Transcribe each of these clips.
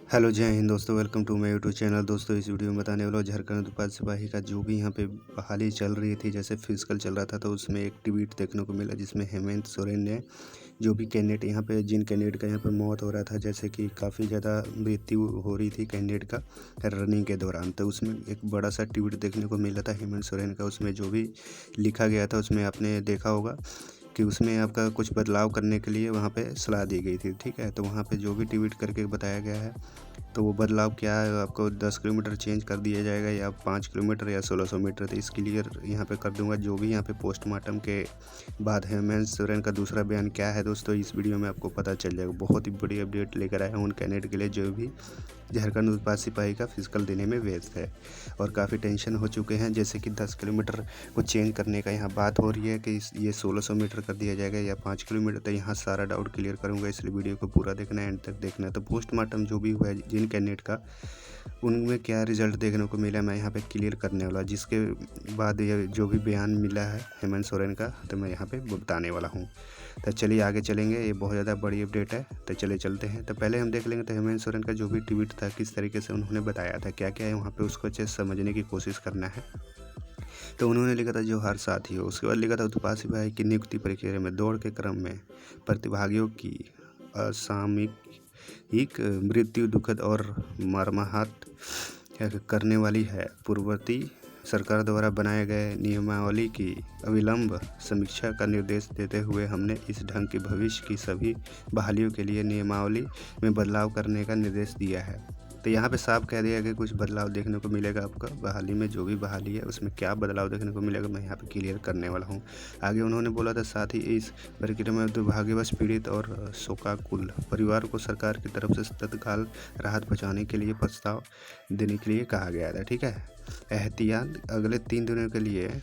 Hello Jai Hind दोस्तों, welcome to my YouTube channel. दोस्तों इस वीडियो में बताने वाला हूँ झारखंड उत्पाद सिपाही का जो भी यहाँ पे बहाली चल रही थी, जैसे फिजिकल चल रहा था, तो उसमें एक ट्वीट देखने को मिला जिसमें हेमंत सोरेन ने जो भी कैंडिडेट यहाँ पे जिन कैंडिडेट का यहाँ पे मौत हो रहा था, जैसे कि काफ़ी ज़्यादा मृत्यु हो रही थी कैंडिडेट का रनिंग के दौरान, तो उसमें एक बड़ा सा ट्वीट देखने को मिला था हेमंत सोरेन का। उसमें जो भी लिखा गया था उसमें आपने देखा होगा कि उसमें आपका कुछ बदलाव करने के लिए वहाँ पे सलाह दी गई थी। ठीक है, तो वहाँ पे जो भी ट्वीट करके बताया गया है, तो वो बदलाव क्या है, आपको 10 किलोमीटर चेंज कर दिया जाएगा या 5 किलोमीटर या 1600 मीटर, तो इसके लिए यहाँ पे कर दूंगा। जो भी यहाँ पे पोस्टमार्टम के बाद हेमंत सोरेन का दूसरा बयान क्या है दोस्तों, इस वीडियो में आपको पता चल जाएगा। बहुत ही बड़ी अपडेट लेकर आया हूँ उन कैंडिडेट के लिए जो भी झारखंड उत्पाद सिपाही का फिजिकल देने में व्यस्त है और काफ़ी टेंशन हो चुके हैं। जैसे कि 10 किलोमीटर को चेंज करने का यहाँ बात हो रही है कि ये 1600 मीटर कर दिया जाएगा या 5 किलोमीटर, तो यहाँ सारा डाउट क्लियर करूँगा, इसलिए वीडियो को पूरा देखना है, एंड तक देखना है। तो पोस्टमार्टम जो भी हुआ है जिन कैंडिडेट का, उनमें क्या रिजल्ट देखने को मिला मैं यहाँ पे क्लियर करने वाला, जिसके बाद ये जो भी बयान मिला है हेमंत सोरेन का, तो मैं यहाँ पे बताने वाला हूँ। तो चलिए आगे चलेंगे, ये बहुत ज़्यादा बड़ी अपडेट है, तो चले चलते हैं। तो पहले हम देख लेंगे तो हेमंत सोरेन का जो भी ट्वीट था, किस तरीके से उन्होंने बताया था, क्या क्या है वहाँ पे, उसको अच्छे से समझने की कोशिश करना है। तो उन्होंने लिखा था जो हर साथी हो, उसके बाद लिखा था उत्पाद सिपाही की नियुक्ति प्रक्रिया में दौड़ के क्रम में प्रतिभागियों की असामयिक मृत्यु दुखद और मर्माहत करने वाली है। पूर्ववर्ती सरकार द्वारा बनाए गए नियमावली की अविलंब समीक्षा का निर्देश देते हुए हमने इस ढंग की भविष्य की सभी बहालियों के लिए नियमावली में बदलाव करने का निर्देश दिया है। तो यहाँ पे साफ कह दिया कि कुछ बदलाव देखने को मिलेगा आपका बहाली में, जो भी बहाली है उसमें क्या बदलाव देखने को मिलेगा मैं यहाँ पे क्लियर करने वाला हूँ। आगे उन्होंने बोला था, साथ ही इस प्रक्रिया में दुर्भाग्यवश पीड़ित और शोकाकुल परिवार को सरकार की तरफ से तत्काल राहत पहुँचाने के लिए प्रस्ताव देने के लिए कहा गया था। ठीक है, एहतियात अगले 3 दिनों के लिए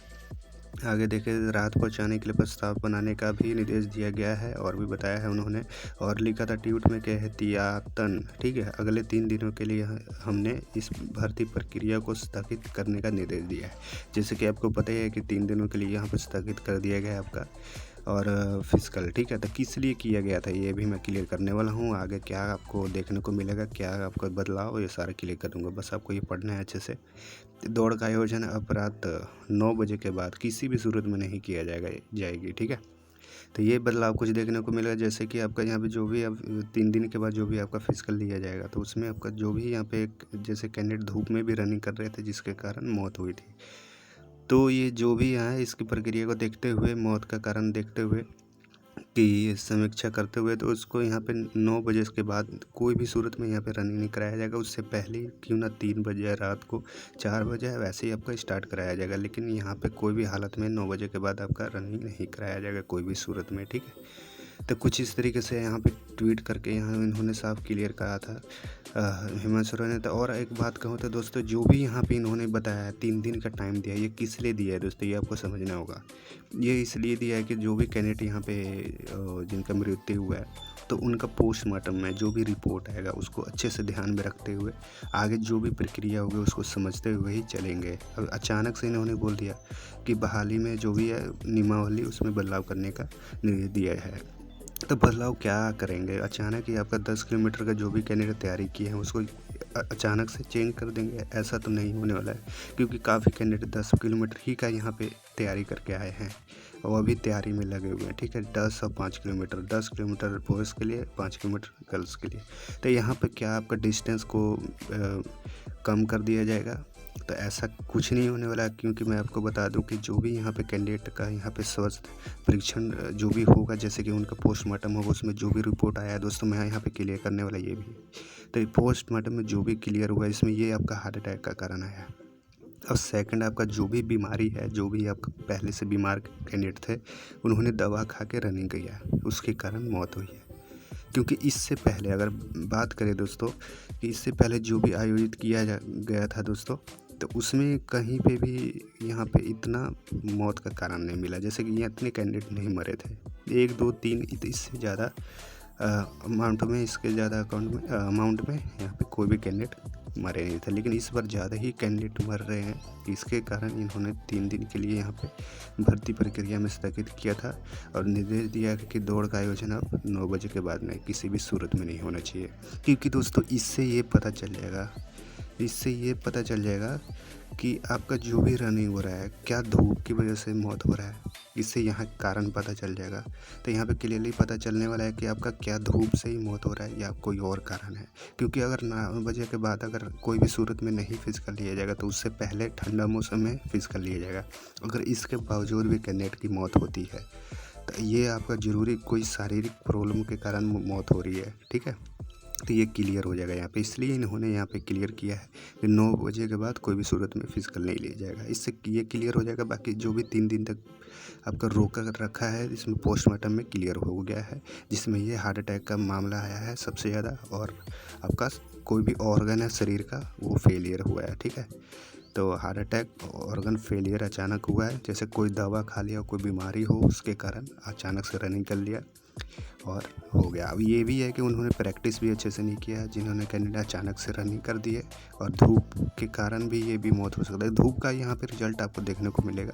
आगे देखे राहत पहुंचाने के लिए प्रस्ताव बनाने का भी निर्देश दिया गया है, और भी बताया है उन्होंने। और लिखा था ट्वीट में कि एहतियातन, ठीक है, अगले 3 दिनों के लिए हमने इस भर्ती प्रक्रिया को स्थगित करने का निर्देश दिया है। जैसे कि आपको पता ही है कि 3 दिनों के लिए यहाँ पर स्थगित कर दिया गया है आपका और फिजिकल। ठीक है, तो किस लिए किया गया था ये भी मैं क्लियर करने वाला हूँ। आगे क्या आपको देखने को मिलेगा, क्या आपका बदलाव, ये सारा क्लियर कर दूँगा, बस आपको ये पढ़ना है अच्छे से। दौड़ का आयोजन अब रात 9 बजे के बाद किसी भी सूरत में नहीं किया जाएगी। ठीक है, तो ये बदलाव कुछ देखने को मिलेगा। जैसे कि आपका यहाँ पे जो भी अब 3 दिन के बाद जो भी आपका फिजिकल लिया जाएगा, तो उसमें आपका जो भी यहाँ पे एक जैसे कैंडिडेट धूप में भी रनिंग कर रहे थे जिसके कारण मौत हुई थी, तो ये जो भी यहाँ है इसकी प्रक्रिया को देखते हुए, मौत का कारण देखते हुए कि समीक्षा करते हुए, तो उसको यहाँ पे 9 बजे के बाद कोई भी सूरत में यहाँ पे रनिंग नहीं कराया जाएगा। उससे पहले क्यों ना 3 बजे रात को 4 बजे वैसे ही आपका स्टार्ट कराया जाएगा, लेकिन यहाँ पे कोई भी हालत में 9 बजे के बाद आपका रनिंग नहीं कराया जाएगा कोई भी सूरत में। ठीक है, तो कुछ इस तरीके से यहाँ पे ट्वीट करके यहाँ इन्होंने साफ क्लियर कहा था हेमंत सोरेन ने। तो और एक बात कहूँ तो दोस्तों, जो भी यहाँ पे इन्होंने बताया 3 दिन का टाइम दिया, ये किस लिए दिया है दोस्तों, ये आपको समझना होगा। ये इसलिए दिया है कि जो भी कैंडिडेट यहाँ पे जिनका मृत्यु हुआ है, तो उनका पोस्टमार्टम में जो भी रिपोर्ट आएगा उसको अच्छे से ध्यान में रखते हुए आगे जो भी प्रक्रिया होगी उसको समझते हुए ही चलेंगे। अब अचानक से इन्होंने बोल दिया कि बहाली में जो भी है नियमावली उसमें बदलाव करने का निर्देश दिया है, तो बदलाव क्या करेंगे? अचानक ही आपका 10 किलोमीटर का जो भी कैंडिडेट तैयारी किए हैं उसको अचानक से चेंज कर देंगे, ऐसा तो नहीं होने वाला है, क्योंकि काफ़ी कैंडिडेट 10 किलोमीटर ही का यहाँ पे तैयारी करके आए हैं और अभी तैयारी में लगे हुए हैं। ठीक है, 10 और 5 किलोमीटर, 10 किलोमीटर बॉयज़ के लिए, 5 किलोमीटर गर्ल्स के लिए, तो यहाँ पे क्या आपका डिस्टेंस को कम कर दिया जाएगा? तो ऐसा कुछ नहीं होने वाला, क्योंकि मैं आपको बता दूं कि जो भी यहाँ पे कैंडिडेट का यहाँ पे स्वास्थ्य परीक्षण जो भी होगा, जैसे कि उनका पोस्टमार्टम होगा, उसमें जो भी रिपोर्ट आया है दोस्तों, मैं यहाँ पे क्लियर करने वाला ये भी। तो पोस्टमार्टम में जो भी क्लियर हुआ इसमें ये आपका हार्ट अटैक का कारण आया है। और सेकंड, आपका जो भी बीमारी है, जो भी आपका पहले से बीमार कैंडिडेट थे, उन्होंने दवा खा के रनिंग किया, उसके कारण मौत हुई है। क्योंकि इससे पहले अगर बात करें दोस्तों कि इससे पहले जो भी आयोजित किया गया था दोस्तों, तो उसमें कहीं पे भी यहाँ पे इतना मौत का कारण नहीं मिला। जैसे कि यहाँ इतने कैंडिडेट नहीं मरे थे, 1 2 3 इससे ज़्यादा अमाउंट में, इसके ज़्यादा अमाउंट में यहाँ पे कोई भी कैंडिडेट मरे नहीं थे, लेकिन इस बार ज़्यादा ही कैंडिडेट मर रहे हैं। इसके कारण इन्होंने 3 दिन के लिए यहाँ पे भर्ती प्रक्रिया में स्थगित किया था और निर्देश दिया कि दौड़ का आयोजन अब 9 बजे के बाद नहीं, किसी भी सूरत में नहीं होना चाहिए। क्योंकि दोस्तों इससे ये पता चल जाएगा कि आपका जो भी रनिंग हो रहा है, क्या धूप की वजह से मौत हो रहा है, इससे यहाँ कारण पता चल जाएगा। तो यहाँ पे क्लियरली पता चलने वाला है कि आपका क्या धूप से ही मौत हो रहा है या कोई और कारण है। क्योंकि अगर 9 बजे के बाद अगर कोई भी सूरत में नहीं फिजिकल लिया जाएगा तो उससे पहले ठंडा मौसम में फिजिकल लिया जाएगा। अगर इसके बावजूद भी कैंडिडेट की मौत होती है तो ये आपका ज़रूरी कोई शारीरिक प्रॉब्लम के कारण मौत हो रही है, ठीक है। तो ये क्लियर हो जाएगा यहाँ पे, इसलिए इन्होंने यहाँ पे क्लियर किया है कि 9 बजे के बाद कोई भी सूरत में फिजिकल नहीं लिया जाएगा। इससे ये क्लियर हो जाएगा। बाकी जो भी 3 दिन तक आपका रोका रखा है, इसमें पोस्टमार्टम में क्लियर हो गया है, जिसमें ये हार्ट अटैक का मामला आया है सबसे ज़्यादा, और आपका कोई भी ऑर्गन है शरीर का वो फेलियर हुआ है, ठीक है। तो हार्ट अटैक ऑर्गन फेलियर अचानक हुआ है, जैसे कोई दवा खा लिया, कोई बीमारी हो उसके कारण अचानक से रनिंग कर लिया और हो गया। अब ये भी है कि उन्होंने प्रैक्टिस भी अच्छे से नहीं किया है, जिन्होंने कैंडिडेट अचानक से रनिंग कर दी है, और धूप के कारण भी ये भी मौत हो सकता है। धूप का यहाँ पे रिजल्ट आपको देखने को मिलेगा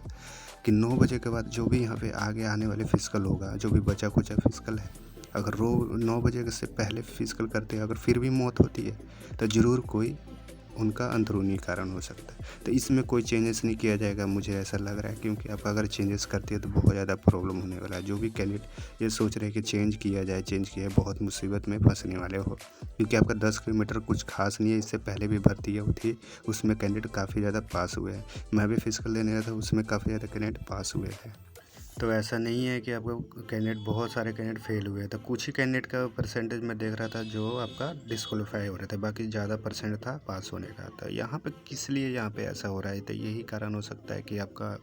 कि 9 बजे के बाद जो भी यहाँ पे आगे आने वाले फिजिकल होगा, जो भी बचा कुचा फिजिकल है, अगर 9 बजे से पहले फिजिकल करते हैं, अगर फिर भी मौत होती है तो ज़रूर कोई उनका अंदरूनी कारण हो सकता है। तो इसमें कोई चेंजेस नहीं किया जाएगा, मुझे ऐसा लग रहा है, क्योंकि आप अगर चेंजेस करते हैं तो बहुत ज़्यादा प्रॉब्लम होने वाला है। जो भी कैंडिडेट ये सोच रहे हैं कि चेंज किया जाए, बहुत मुसीबत में फंसने वाले हो, क्योंकि आपका 10 किलोमीटर कुछ खास नहीं है। इससे पहले भी भर्ती हुई थी, उसमें कैंडिडेट काफ़ी ज़्यादा पास हुए हैं। मैं भी फिजिकल देने गया था, उसमें काफ़ी ज़्यादा कैंडिडेट पास हुए हैं। तो ऐसा नहीं है कि आपका कैंडिडेट, बहुत सारे कैंडिडेट फेल हुए, तो कुछ ही कैंडिडेट का परसेंटेज मैं देख रहा था जो आपका डिस्क्वालीफाई हो रहे थे, बाकी ज़्यादा परसेंट था पास होने का। तो यहाँ पे किस लिए यहाँ पे ऐसा हो रहा है, तो यही कारण हो सकता है कि आपका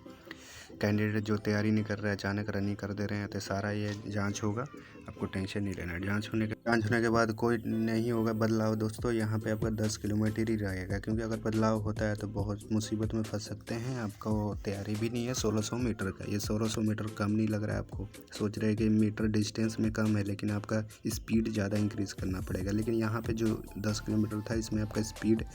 कैंडिडेट जो तैयारी नहीं कर रहा है अचानक रनिंग कर दे रहे हैं। तो सारा ये जांच होगा, आपको टेंशन नहीं लेना है। जांच होने के बाद कोई नहीं होगा बदलाव दोस्तों, यहाँ पे आपका 10 किलोमीटर ही रहेगा, क्योंकि अगर बदलाव होता है तो बहुत मुसीबत में फंस सकते हैं। आपको तैयारी भी नहीं है 1600 मीटर का, ये 1600 मीटर कम नहीं लग रहा है आपको। सोच रहे हैं कि मीटर डिस्टेंस में कम है, लेकिन आपका स्पीड ज़्यादा इंक्रीज़ करना पड़ेगा। लेकिन यहाँ पर जो 10 किलोमीटर था, इसमें आपका स्पीड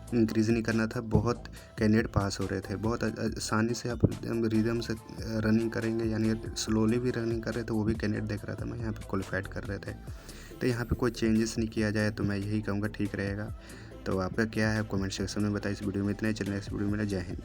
इंक्रीज़ नहीं करना था। बहुत कैंडिडेट पास हो रहे थे, बहुत आसानी से आप रिदम से रनिंग करेंगे, यानी स्लोली भी रनिंग कर रहे थे, वो भी कैंडिडेट देख रहा था मैं, यहाँ पे क्वालिफाइड कर रहे थे। तो यहाँ पे कोई चेंजेस नहीं किया जाए तो मैं यही कहूँगा ठीक रहेगा। तो आपका क्या है कमेंट सेक्शन में बताइए। इस वीडियो में इतना ही, चलिए नेक्स्ट वीडियो में जय हिंद।